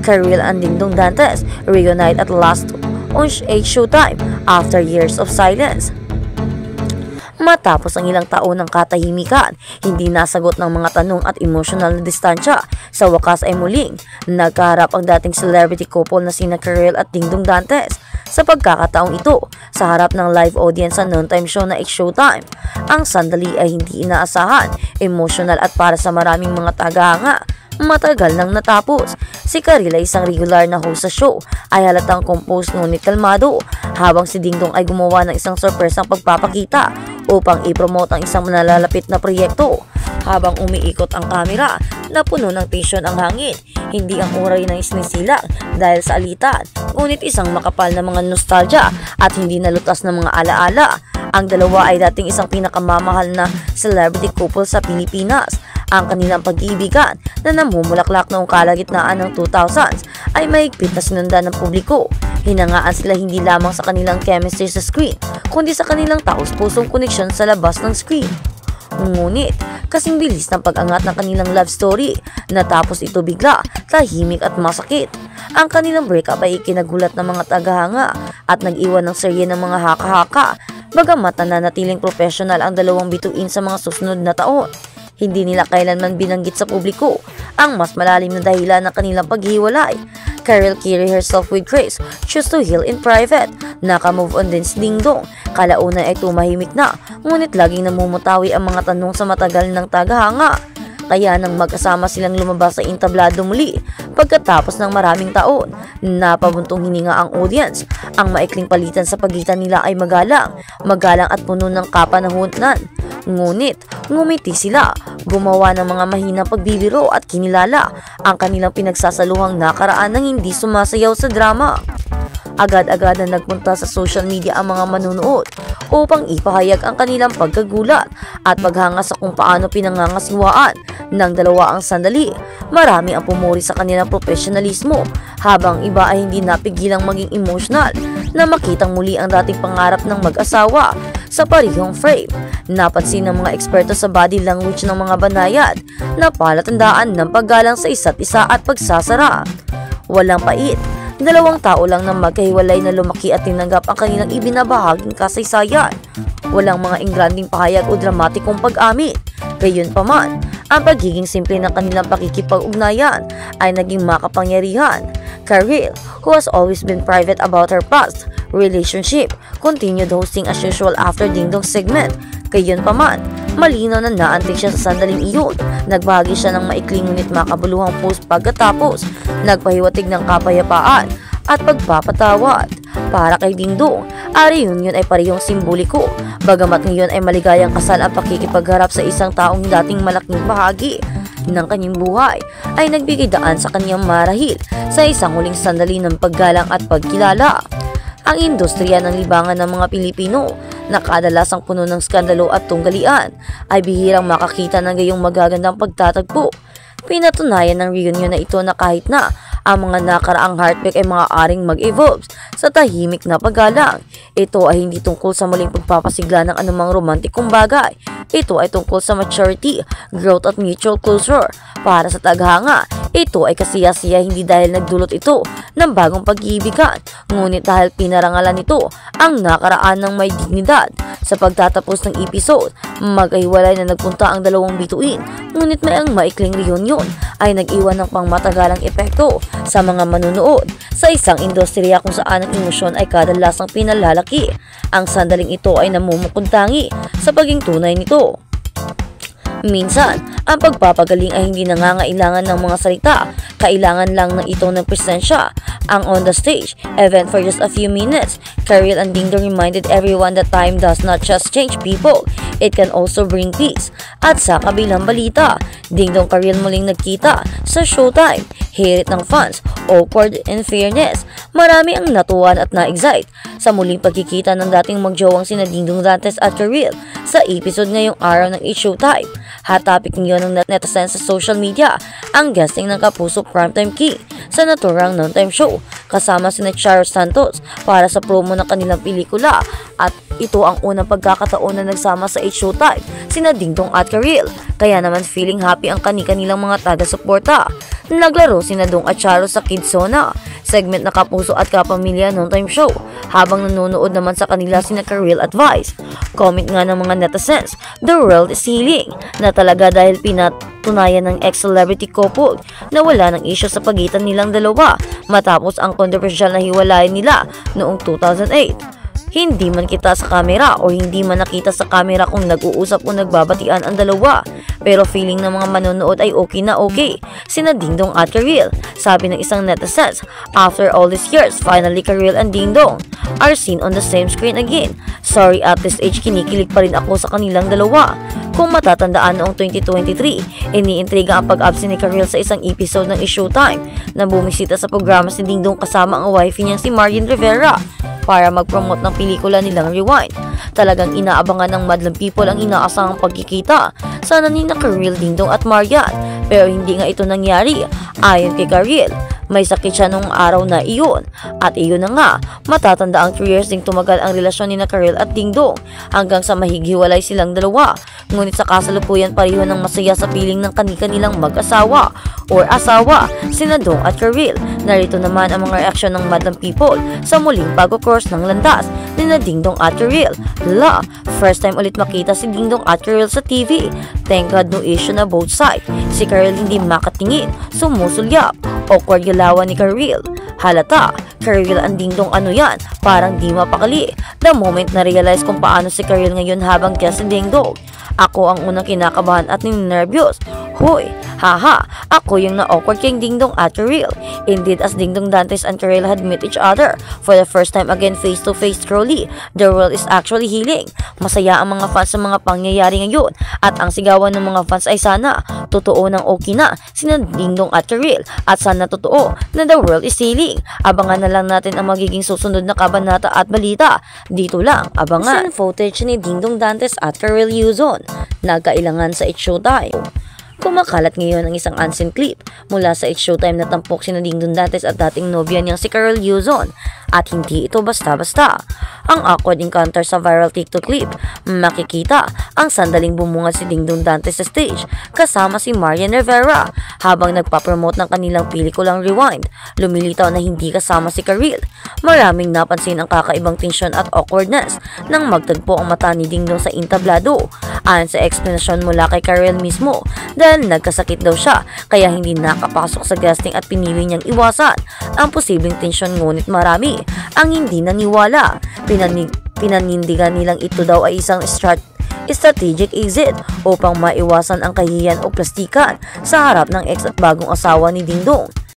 Karil and Dingdong Dantes reunite at last on Showtime after years of silence. Matapos ang ilang taon ng katahimikan, hindi nasagot ng mga tanong at emosyonal na distansya, sa wakas ay muling nagkaharap ang dating celebrity couple na sina Karil at Dingdong Dantes. Sa pagkakataong ito, sa harap ng live audience sa noontime show na Showtime, ang sandali ay hindi inaasahan, emosyonal at para sa maraming mga tagahanga, matagal nang natapos. Si Karil ay isang regular na host sa show, ay halatang composed ngunit kalmado, habang si Dingdong ay gumawa ng isang surpresang pagpapakita upang i-promote ang isang nalalapit na proyekto. Habang umiikot ang kamera na puno ng tension ang hangin, hindi ang oray ng isinisilak dahil sa alitan, ngunit isang makapal na mga nostalgia at hindi nalutas na mga alaala. Ang dalawa ay dating isang pinakamamahal na celebrity couple sa Pilipinas. Ang kanilang pag-iibigan na namumulaklak noong kalagitnaan ng 2000s ay mahigpit na sinundan ng publiko. Hinangaan sila hindi lamang sa kanilang chemistry sa screen, kundi sa kanilang taos-pusong koneksyon sa labas ng screen. Ngunit, kasing bilis ng pag-angat ng kanilang love story, natapos ito bigla, tahimik at masakit. Ang kanilang breakup ay ikinagulat ng mga tagahanga at nag-iwan ng serye ng mga haka-haka, bagamat nananatiling professional ang dalawang bituin sa mga susunod na taon. Hindi nila kailanman binanggit sa publiko ang mas malalim na dahilan ng kanilang paghiwalay. Karil carry herself with grace, choose to heal in private. Naka-move on din si Dingdong. Kalaunan ay tumahimik na, ngunit laging namumutawi ang mga tanong sa matagal ng tagahanga. Kaya nang mag-asama silang lumabas sa entablado muli, pagkatapos ng maraming taon, napabuntong hininga ang audience. Ang maikling palitan sa pagitan nila ay magalang at puno ng kapanahunan. Ngunit, ngumiti sila, gumawa ng mga mahinang pagbibiro at kinilala ang kanilang pinagsasaluhang nakaraan ng hindi sumasayaw sa drama. Agad-agad na nagpunta sa social media ang mga manunood upang ipahayag ang kanilang pagkagulat at paghanga sa kung paano pinangangasiwaan ng dalawa ang sandali. Marami ang pumuri sa kanilang profesionalismo, habang iba ay hindi napigilang maging emotional na makitang muli ang dating pangarap ng mag-asawa sa parehong frame. Napansin ng mga eksperto sa body language ng mga banayad na palatandaan ng paggalang sa isa't isa at pagsasara. Walang pait. Dalawang tao lang na magkahiwalay na lumaki at tinanggap ang kanilang ibinabahaging kasaysayan. Walang mga ingranding pahayag o dramatikong pag-amin. Gayunpaman, ang pagiging simple ng kanilang pakikipag-ugnayan ay naging makapangyarihan. Karil, who has always been private about her past relationship, continued hosting as usual after Dingdong's segment. Gayunpaman, malinaw na naantig siya sa sandaling iyon. Nagbahagi siya ng maikling ngunit makabuluhang post pagkatapos nagpahiwatig ng kapayapaan at pagpapatawad. Para kay Dingdong, ang reunion ay parehong simboliko. Bagamat ngayon ay maligayang kasal ang pakikipagharap sa isang taong dating malaking bahagi ng kanyang buhay, ay nagbigay daan sa kanyang marahil sa isang huling sandali ng paggalang at pagkilala. Ang industriya ng libangan ng mga Pilipino na kadalasang puno ng skandalo at tunggalian ay bihirang makakita ng gayong magagandang pagtatagpo. Pinatunayan ng reunion na ito na kahit na ang mga nakaraang heartbreak ay maaaring mag-evolve sa tahimik na paggalang. Ito ay hindi tungkol sa muling pagpapasigla ng anumang romantikong bagay. Ito ay tungkol sa maturity, growth at mutual closure. Para sa taghanga, ito ay kasiyasiya hindi dahil nagdulot ito ng bagong pag-iibigan, ngunit dahil pinarangalan nito ang nakaraan ng may dignidad. Sa pagtatapos ng episode, magkahiwalay na nagpunta ang dalawang bituin, ngunit may ang maikling reunion ay nag-iwan ng pangmatagalang epekto sa mga manunood sa isang industriya kung saan ang emosyon ay kadalasang pinalalaki. Ang sandaling ito ay namumukuntangi sa pagiging tunay nito. Minsan, ang pagpapagaling ay hindi nangangailangan ng mga salita, kailangan lang ng ito ng presensya. Ang on the stage event for just a few minutes, Karil and Dingdong reminded everyone that time does not just change people, it can also bring peace. At sa kabilang balita, Dingdong Karil muling nagkita sa Showtime. Hirit ng fans, awkward and fairness. Marami ang natuwan at na-excite sa muling pagkikita ng dating magjowang sina Dingdong Dantes at Karil sa episode ngayong araw ng Showtime. Hot topic ngayon ng netizens sa social media ang guesting ng kapuso primetime king sa naturang noontime show kasama sina Charo Santos para sa promo ng kanilang pelikula, at ito ang unang pagkakataon na nagsama sa Showtime sina Dingdong at Karil, kaya naman feeling happy ang kanilang mga taga-suporta. naglaro sina Dong at Charo sa Kidzona, segment na kapuso at kapamilya noong time show, habang nanonood naman sa kanila sina Karil at Vice. Comment nga ng mga netizens, the world is healing, na talaga dahil pinatunayan ng ex-celebrity couple na wala ng issue sa pagitan nilang dalawa matapos ang controversial na hiwalayan nila noong 2008. Hindi man kita sa kamera o hindi man nakita sa kamera kung nag-uusap o nagbabatian ang dalawa, pero feeling ng mga manonood ay okay na okay sina Dingdong at Karil. Sabi ng isang netizens, after all these years, finally Karil and Dingdong are seen on the same screen again. Sorry, at this age kinikilig pa rin ako sa kanilang dalawa. Kung matatandaan noong 2023, iniintriga ang pag-absent ni Karil sa isang episode ng Showtime na bumisita sa programa si Dingdong kasama ang wifey niyang si Marian Rivera para mag-promote ng pelikula nilang Rewind. Talagang inaabangan ng madlang people ang inaasahang pagkikita sana ni na Karil, Dingdong at Marian, pero hindi nga ito nangyari. Ayon kay Karil, may sakit siya nung araw na iyon, at iyon na nga, matatanda ang 3 years ding tumagal ang relasyon ni na Karil at Dingdong hanggang sa mahighiwalay silang dalawa. Ngunit sa kasalukuyan pareho ng masaya sa piling ng kanilang mag-asawa or asawa, sina Dong at Karil. Narito naman ang mga reaksyon ng madlang people sa muling pag-cross ng landas ni na Dingdong at Karil. First time ulit makita si Dingdong at Karil sa TV. Thank God no issue na both side. Si Karil hindi makatingin, sumusulyap. Awkward galawan ni Karil. Halata, Karil ang Dingdong ano yan, parang di mapakali. The moment na realize kung paano si Karil ngayon habang guest si Dingdong, ako ang unang kinakabahan at ninervyos. Hoy, haha, ako yung na-awkward kay Dingdong at Karil. Indeed, as Dingdong Dantes and Karil had met each other for the first time again face-to-face truly, the world is actually healing. Masaya ang mga fans sa mga pangyayari ngayon at ang sigawan ng mga fans ay sana totoo ng okay na sina Dingdong at Karil at sana totoo na the world is healing. Abangan na lang natin ang magiging susunod na kabanata at balita. Dito lang, abangan. Scene footage ni Dingdong Dantes at Karil Yuzon, nagkailangan sa It's Showtime. Kumakalat ngayon ang isang unseen clip mula sa It's Showtime na tampok sina Dingdong Dantes at dating nobya niyang si Karil Yuzon. At hindi ito basta-basta. Ang awkward encounter sa viral TikTok clip, makikita ang sandaling bumungad si Dingdong Dantes sa stage kasama si Marian Rivera habang nagpapromote ng kanilang pelikulang Rewind. Lumilitaw na hindi kasama si Karil. Maraming napansin ang kakaibang tensyon at awkwardness nang magtagpo ang mata ni Dingdong sa entablado. Ayon sa explanation mula kay Karil mismo, dahil nagkasakit daw siya kaya hindi nakapasok sa guesting at pinili niyang iwasan ang posibleng tensyon, ngunit marami ang hindi naniwala. Pinanindigan nilang ito daw ay isang strategic exit upang maiwasan ang kahihiyan o plastikan sa harap ng ex at bagong asawa ni Dingdong.